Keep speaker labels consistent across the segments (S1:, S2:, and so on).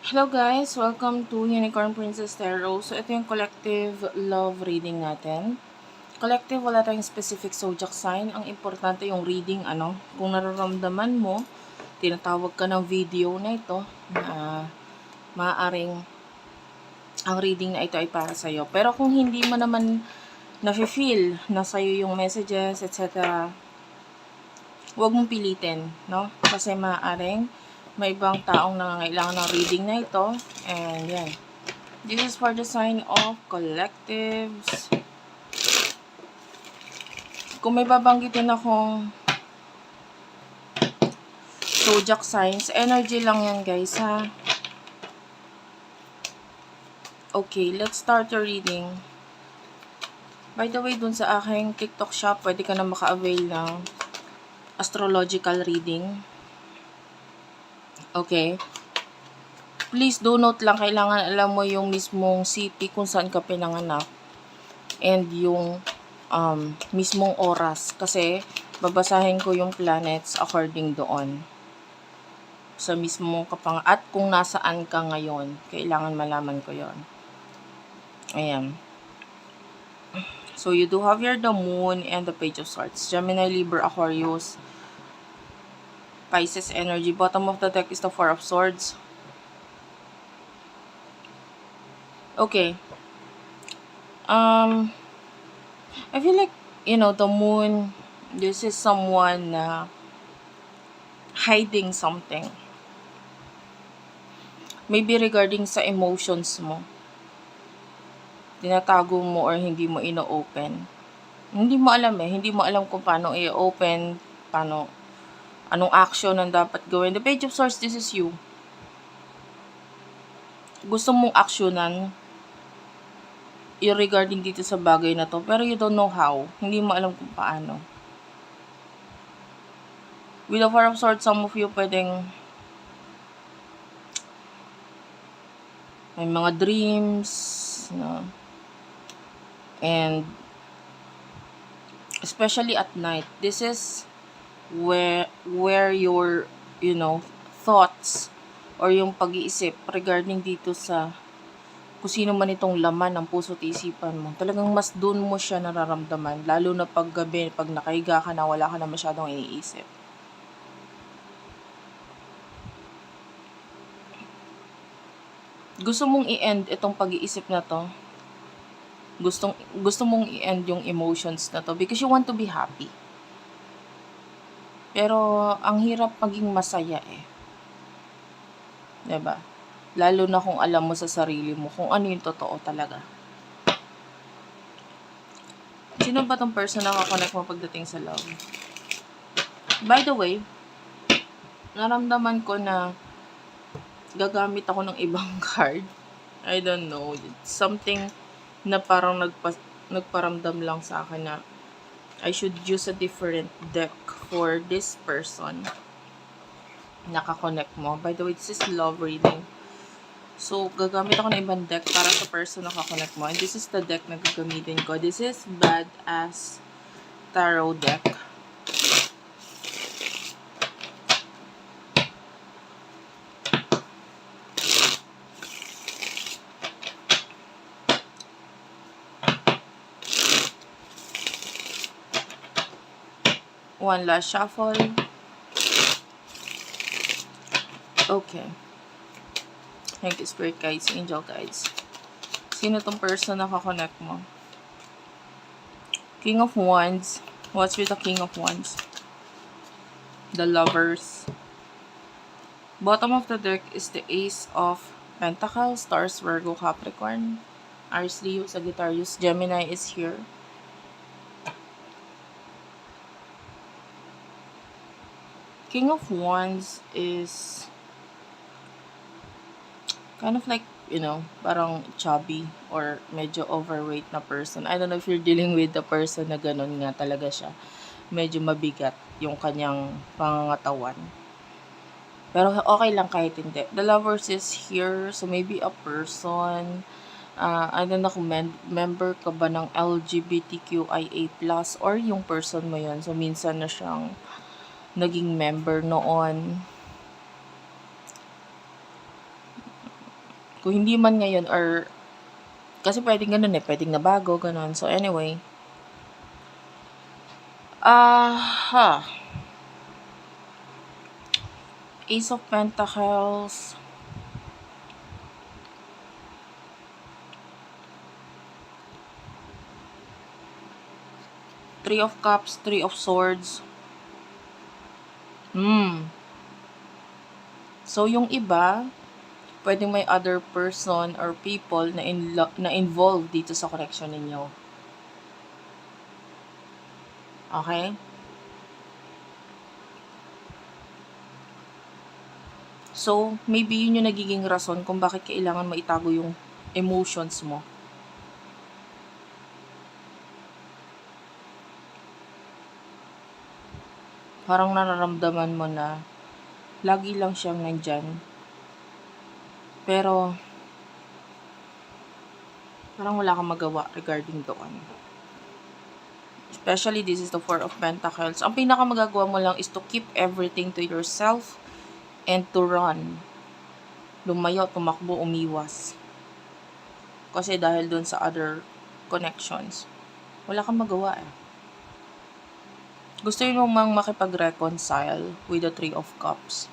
S1: Hello guys! Welcome to Unicorn Princess Tarot. So ito yung collective love reading natin. Collective, wala tayong specific zodiac sign. Ang importante yung reading, kung nararamdaman mo, tinatawag ka ng video na ito na maaaring ang reading na ito ay para sa'yo. Pero kung hindi mo naman na-feel na sa'yo yung messages, etc., huwag mong pilitin, no? Kasi maaaring may ibang taong nangangailangan ng reading na ito. And yan. This is for the sign of collectives. Kung may babanggitin akong zodiac signs, energy lang yan guys ha. Okay, let's start your reading. By the way, dun sa aking TikTok shop, pwede ka na maka-avail ng astrological reading. Okay. Please do note lang, kailangan alam mo yung mismong city kung saan ka pinanganak and yung mismong oras. Kasi babasahin ko yung planets according doon. Sa mismong at kung nasaan ka ngayon. Kailangan malaman ko yon. Ayan. So you do have here the moon and the page of swords. Gemini, Libra, Aquarius, Pisces energy. Bottom of the deck is the four of swords. Okay. I feel like, the moon, this is someone hiding something. Maybe regarding sa emotions mo. Tinatago mo or hindi mo ino-open. Hindi mo alam Hindi mo alam kung paano i-open, anong action ang dapat gawin. The page of swords, this is you. Gusto mong actionan regarding dito sa bagay na to, pero you don't know how. Hindi mo alam kung paano. With the four of swords, some of you pwedeng may mga dreams, no? And especially at night, this is where your thoughts or yung pag-iisip regarding dito sa kung sino man itong laman ng puso at isipan mo, talagang mas doon mo siya nararamdaman, lalo na pag gabi, pag nakahiga ka na, wala ka na masyadong iniisip. Gusto mong i-end itong pag-iisip na to. Gusto mong i-end yung emotions na to because you want to be happy. Pero ang hirap maging masaya Diba? Lalo na kung alam mo sa sarili mo kung ano yung totoo talaga. Sino ba tong person na kakonect mo pagdating sa love? By the way, naramdaman ko na gagamit ako ng ibang card. I don't know. It's something na parang nagparamdam lang sa akin na I should use a different deck for this person. Nakakonect mo. By the way, this is love reading. So, gagamit ako ng ibang deck para sa person na nakakonect mo. And this is the deck na gagamitin ko. This is Badass Tarot deck. One last shuffle. Okay. Thank you, Spirit Guides, Angel Guides. Sino tong person na kakonect mo? King of Wands. What's with the King of Wands? The Lovers. Bottom of the deck is the Ace of Pentacles, Stars, Virgo, Capricorn. Aries, Leo, Sagittarius, Gemini is here. King of Wands is kind of like, parang chubby or medyo overweight na person. I don't know if you're dealing with the person na ganun nga talaga siya. Medyo mabigat yung kanyang pangangatawan. Pero okay lang kahit hindi. The Lovers is here. So maybe a person, I don't know kung member ka ba ng LGBTQIA+, or yung person mo yun. So minsan na siyang naging member noon. Kung hindi man ngayon or kasi pwedeng ganun eh, pwedeng nabago, ganun. So anyway, Ace of Pentacles, Three of Cups, Three of Swords. So yung iba, pwedeng may other person or people na involved dito sa connection ninyo. Okay? So, maybe yun yung nagiging rason kung bakit kailangan maitago yung emotions mo. Parang nararamdaman mo na lagi lang siyang nandyan. Pero, parang wala kang magawa regarding doon. Especially, this is the Four of Pentacles. Ang pinaka magagawa mo lang is to keep everything to yourself and to run. Lumayo, tumakbo, umiwas. Kasi dahil dun sa other connections, wala kang magawa eh. Gusto mo mang makipag-reconcile with the Three of Cups.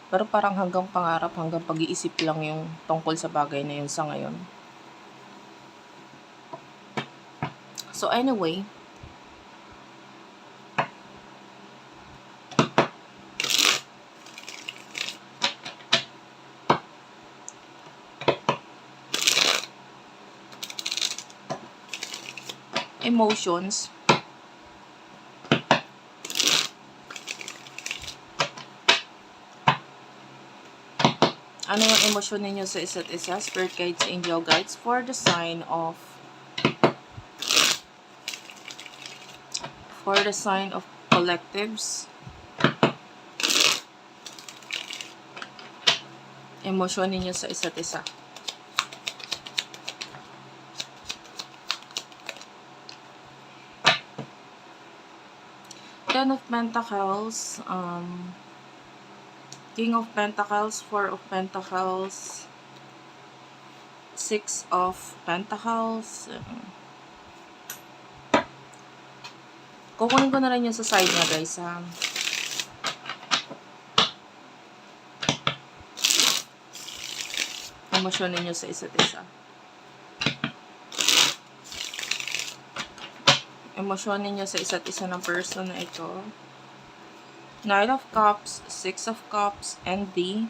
S1: Pero parang hanggang pangarap, hanggang pag-iisip lang yung tungkol sa bagay na yun sa ngayon. So anyway, emotions. Ano yung emosyon ninyo sa isa't isa? Spirit guides, angel guides for the sign of collectives. Emosyon ninyo sa isa't isa. Ten of Pentacles, King of Pentacles, Four of Pentacles, Six of Pentacles. Kukunin ko na rin yung sa side niya, guys, ha. Emosyon ninyo sa isa't isa. Emosyon ninyo sa isa't isa ng person na ito. Nine of Cups, Six of Cups, and the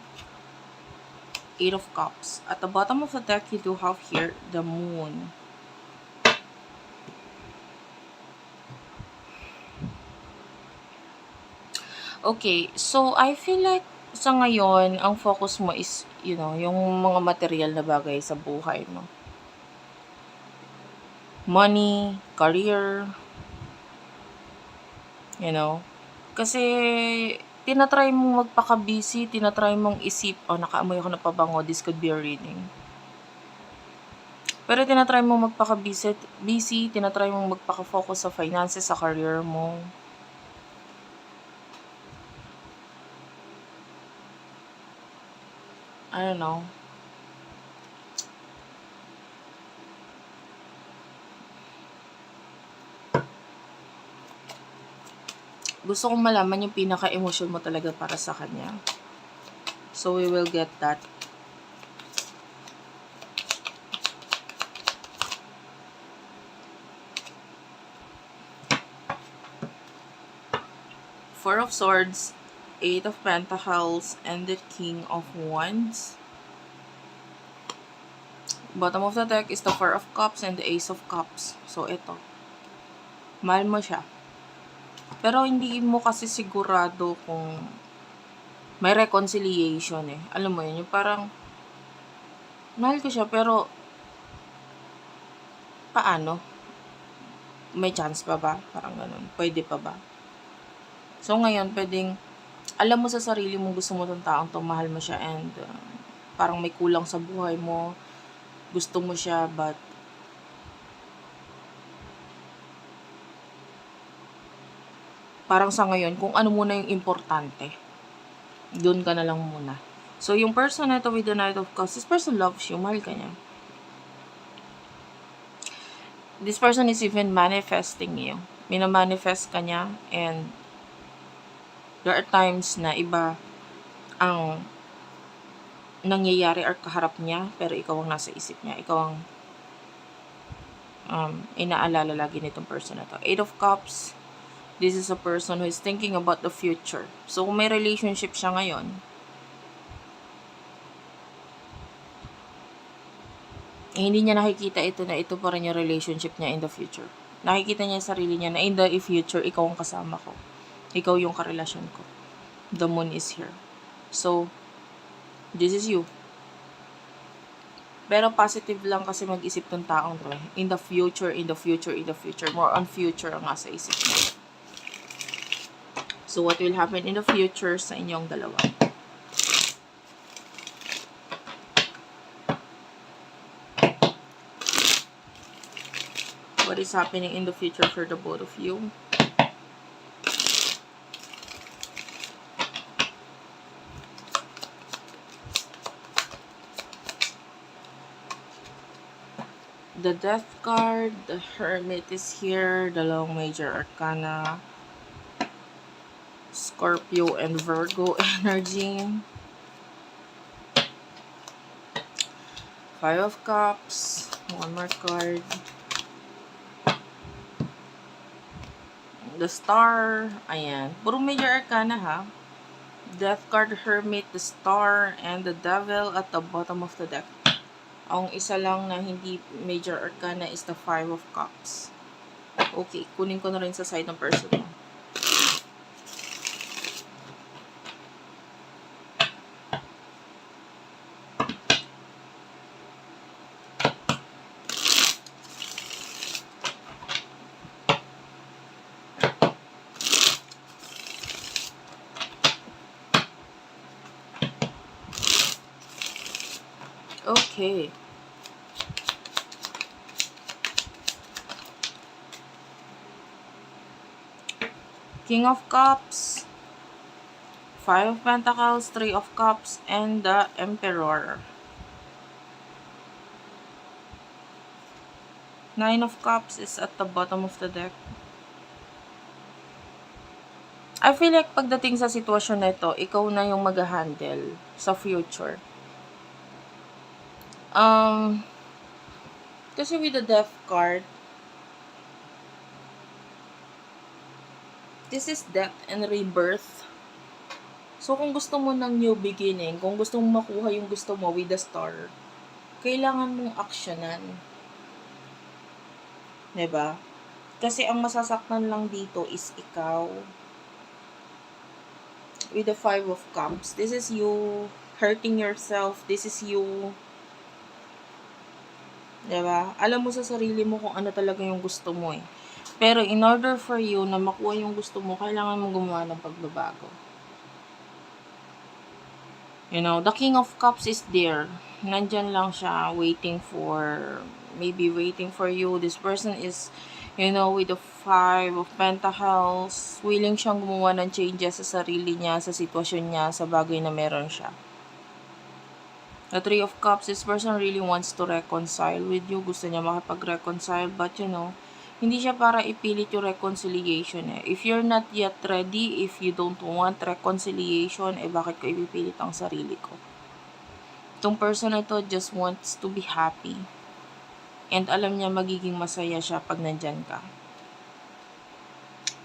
S1: Eight of Cups. At the bottom of the deck, you do have here the Moon. Okay, so I feel like sa ngayon, ang focus mo is, yung mga material na bagay sa buhay mo. Money, career, Kasi, tinatry mong magpaka-busy, tinatry mong isip, nakaamoy ako na pabango, this could be a reading. Pero tinatry mong magpaka-busy, tinatry mong magpaka-focus sa finances, sa career mo. I don't know. Gusto kong malaman yung pinaka-emosyon mo talaga para sa kanya. So, we will get that. Four of Swords, Eight of Pentacles, and the King of Wands. Bottom of the deck is the Four of Cups and the Ace of Cups. So, ito. Mahal mo siya. Pero hindi mo kasi sigurado kung may reconciliation eh. Alam mo yun, yung parang mahal ko siya pero paano? May chance pa ba? Parang ganun. Pwede pa ba? So ngayon, pwedeng alam mo sa sarili mo gusto mo tong taong to, mahal mo siya and parang may kulang sa buhay mo. Gusto mo siya but parang sa ngayon, kung ano muna yung importante, doon ka na lang muna. So, yung person na ito with the Knight of Cups, this person loves you, mahal ka niya. This person is even manifesting you. Minamanifest ka niya, and there are times na iba ang nangyayari or kaharap niya, pero ikaw ang nasa isip niya. Ikaw ang inaalala lagi nitong person na to. 8 of Cups, this is a person who is thinking about the future. So, kung may relationship siya ngayon, hindi niya nakikita ito na ito pa rin yung relationship niya in the future. Nakikita niya yung sarili niya na in the future, ikaw ang kasama ko. Ikaw yung karelasyon ko. The moon is here. So, this is you. Pero positive lang kasi mag-isip tong taong to. In the future, in the future, in the future. More on future ang nasa isip niya. So, what will happen in the future sa inyong dalawa? What is happening in the future for the both of you? The Death card, the Hermit is here, dalawang major arcana, Scorpio and Virgo energy, 5 of Cups, one more card, the Star, ayan, puro major arcana ha, Death card, Hermit, the Star, and the Devil at the bottom of the deck. Ang isa lang na hindi major arcana is the 5 of Cups. Okay, kunin ko na rin sa side ng person mo. Okay. King of Cups, 5 of Pentacles, 3 of Cups, and the Emperor. 9 of Cups is at the bottom of the deck. I feel like pagdating sa sitwasyon na ito, ikaw na yung mag-handle sa future. Kasi with the Death card, this is death and rebirth. So, kung gusto mo ng new beginning, kung gusto mo makuha yung gusto mo with the Star, kailangan mong aksyonan. Diba? Kasi ang masasaktan lang dito is ikaw. With the 5 of Cups, this is you hurting yourself. This is you, diba? Alam mo sa sarili mo kung ano talaga yung gusto mo eh. Pero in order for you na makuha yung gusto mo, kailangan mong gumawa ng pagbabago. You know, the King of Cups is there. Nandyan lang siya, waiting for you. This person is, you know, with the 5 of Pentacles, willing siyang gumawa ng changes sa sarili niya, sa sitwasyon niya, sa bagay na meron siya. The 3 of Cups, this person really wants to reconcile with you. Gusto niya makipag-reconcile, but you know, hindi siya para ipilit yung reconciliation eh. If you're not yet ready, if you don't want reconciliation, eh bakit ko ipipilit ang sarili ko? Itong person na ito just wants to be happy. And alam niya magiging masaya siya pag nandyan ka.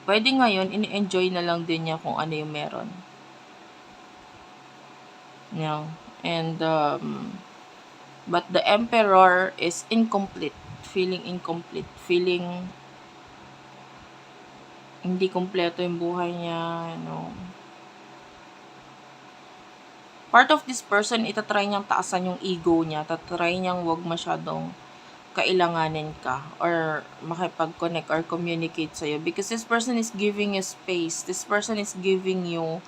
S1: Pwede ngayon, ini-enjoy na lang din niya kung ano yung meron. You know? And, but the Emperor is incomplete. Feeling incomplete. Feeling hindi kompleto yung buhay niya, you know. Part of this person, itatry niyang taasan yung ego niya. Tatry niyang wag masyadong kailanganin ka or makipag-connect or communicate sa'yo. Because this person is giving you space. This person is giving you,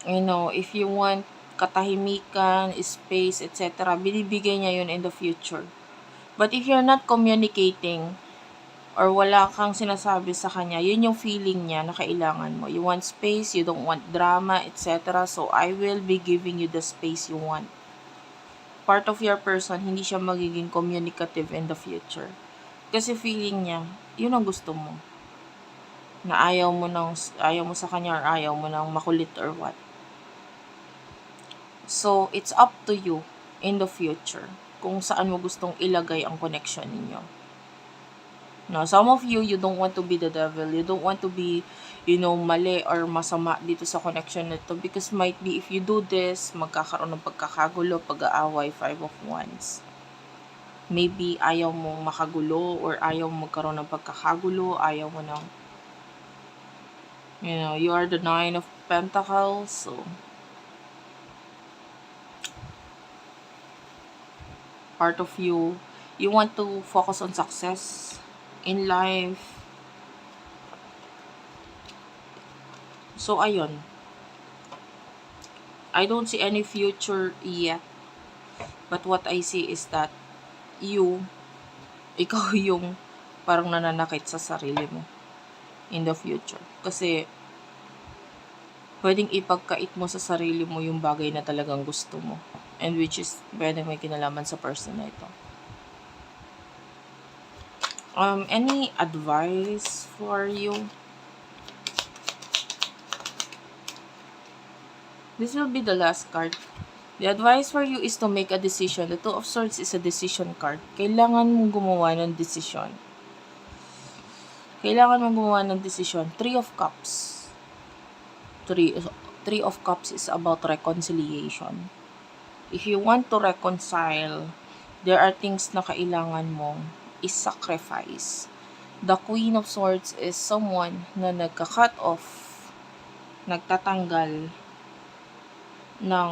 S1: you know, if you want katahimikan, space, etc., binibigay niya yun in the future. But if you're not communicating, or wala kang sinasabi sa kanya, yun yung feeling niya na kailangan mo. You want space, you don't want drama, etc. So, I will be giving you the space you want. Part of your person, hindi siya magiging communicative in the future. Kasi feeling niya, yun ang gusto mo. Na ayaw mo sa kanya or ayaw mo nang makulit or what. So, it's up to you in the future kung saan mo gustong ilagay ang connection ninyo. Now, some of you, you don't want to be the devil. You don't want to be, mali or masama dito sa connection nito. Because might be, if you do this, magkakaroon ng pagkakagulo, pag-aaway, 5 of Wands. Maybe, ayaw mo makagulo or ayaw mo magkaroon ng pagkakagulo, ayaw mo ng, you are the 9 of Pentacles, so, part of you, you want to focus on success in life. So, ayun. I don't see any future yet. But what I see is that ikaw yung parang nananakit sa sarili mo in the future. Kasi, pwedeng ipagkait mo sa sarili mo yung bagay na talagang gusto mo. And which is, pwedeng may kinalaman sa person na ito. Any advice for you? This will be the last card. The advice for you is to make a decision. The Two of Swords is a decision card. Kailangan mong gumawa ng decision. Three of Cups. Three of Cups is about reconciliation. If you want to reconcile, there are things na kailangan mong is-sacrifice. The Queen of Swords is someone na nagka-cut off, nagtatanggal ng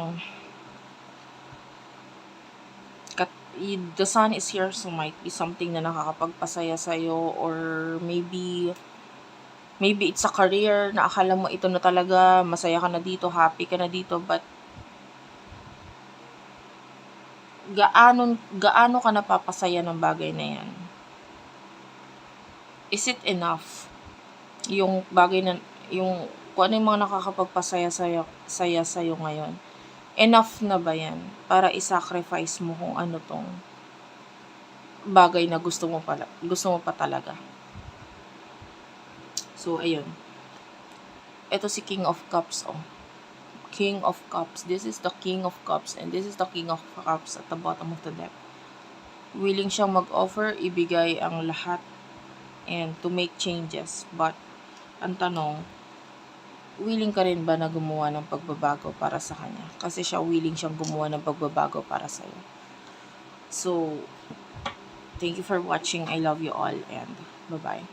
S1: the sun is here, so might be something na nakakapagpasaya sa'yo, or maybe it's a career na akala mo ito na talaga, masaya ka na dito, happy ka na dito, but gaano ka napapasaya ng bagay na yan? Is it enough? Yung bagay na, kung ano yung mga nakakapagpasaya sa'yo ngayon, enough na ba yan para i-sacrifice mo kung ano tong bagay na gusto mo pa talaga? So, ayun. Ito si King of Cups, King of Cups. This is the King of Cups and this is the King of Cups at the bottom of the deck. Willing siyang mag-offer, ibigay ang lahat and to make changes. But, ang tanong, willing ka rin ba na gumawa ng pagbabago para sa kanya? Kasi willing siyang gumawa ng pagbabago para sa'yo. So, thank you for watching. I love you all and bye-bye.